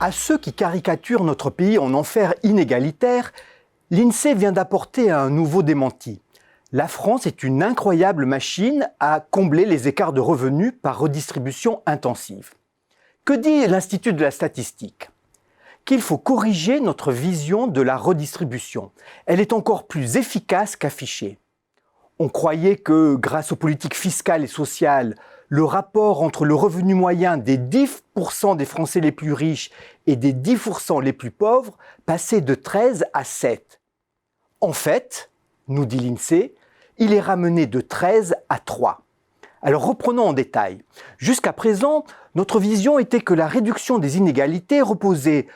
À ceux qui caricaturent notre pays en enfer inégalitaire, l'INSEE vient d'apporter un nouveau démenti. La France est une incroyable machine à combler les écarts de revenus par redistribution intensive. Que dit l'Institut de la statistique ? Qu'il faut corriger notre vision de la redistribution. Elle est encore plus efficace qu'affichée. On croyait que, grâce aux politiques fiscales et sociales, le rapport entre le revenu moyen des 10% des Français les plus riches et des 10% les plus pauvres passait de 13 à 7. En fait, nous dit l'INSEE, il est ramené de 13 à 3. Alors reprenons en détail. Jusqu'à présent, notre vision était que la réduction des inégalités reposait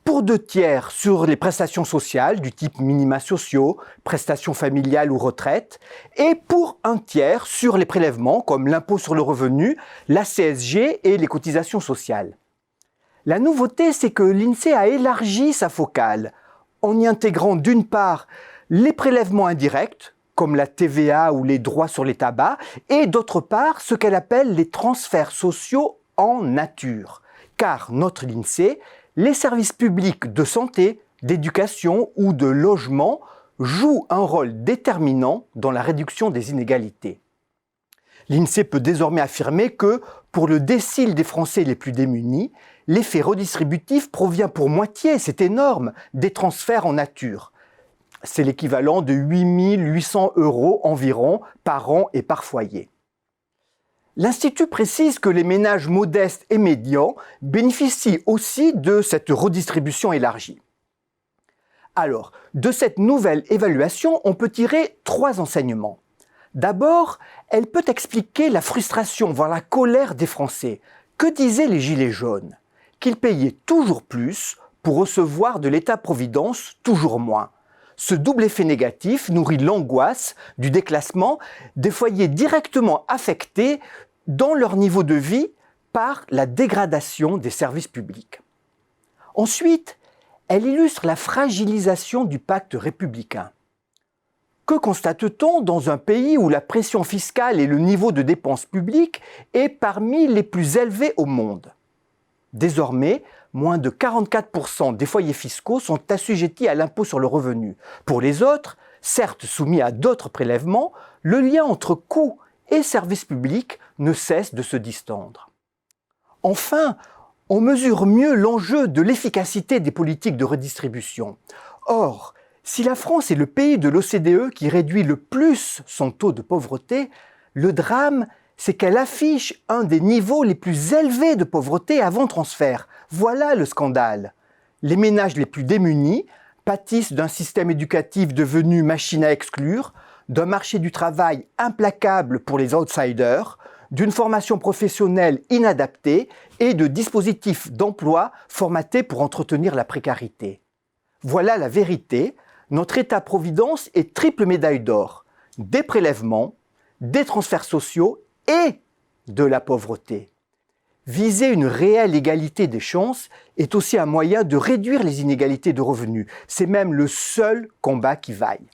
pour 2/3 sur les prestations sociales du type minima sociaux, prestations familiales ou retraites, et pour 1/3 sur les prélèvements comme l'impôt sur le revenu, la CSG et les cotisations sociales. La nouveauté, c'est que l'INSEE a élargi sa focale en y intégrant d'une part les prélèvements indirects, comme la TVA ou les droits sur les tabacs, et d'autre part ce qu'elle appelle les transferts sociaux en nature. Car, note l'INSEE, les services publics de santé, d'éducation ou de logement jouent un rôle déterminant dans la réduction des inégalités. L'INSEE peut désormais affirmer que, pour le décile des Français les plus démunis, l'effet redistributif provient pour moitié, c'est énorme, des transferts en nature. C'est l'équivalent de 8 800 € environ par an et par foyer. L'Institut précise que les ménages modestes et médians bénéficient aussi de cette redistribution élargie. Alors, de cette nouvelle évaluation, on peut tirer 3 enseignements. D'abord, elle peut expliquer la frustration, voire la colère des Français. Que disaient les Gilets jaunes ? Qu'ils payaient toujours plus pour recevoir de l'État-providence toujours moins. Ce double effet négatif nourrit l'angoisse du déclassement des foyers directement affectés dans leur niveau de vie par la dégradation des services publics. Ensuite, elle illustre la fragilisation du pacte républicain. Que constate-t-on dans un pays où la pression fiscale et le niveau de dépenses publiques est parmi les plus élevés au monde ? Désormais, moins de 44% des foyers fiscaux sont assujettis à l'impôt sur le revenu. Pour les autres, certes soumis à d'autres prélèvements, le lien entre coûts et services publics ne cesse de se distendre. Enfin, on mesure mieux l'enjeu de l'efficacité des politiques de redistribution. Or, si la France est le pays de l'OCDE qui réduit le plus son taux de pauvreté, le drame, c'est qu'elle affiche un des niveaux les plus élevés de pauvreté avant transfert. Voilà le scandale. Les ménages les plus démunis pâtissent d'un système éducatif devenu machine à exclure, d'un marché du travail implacable pour les outsiders, d'une formation professionnelle inadaptée et de dispositifs d'emploi formatés pour entretenir la précarité. Voilà la vérité, notre État-providence est triple médaille d'or, des prélèvements, des transferts sociaux et de la pauvreté. Viser une réelle égalité des chances est aussi un moyen de réduire les inégalités de revenus. C'est même le seul combat qui vaille.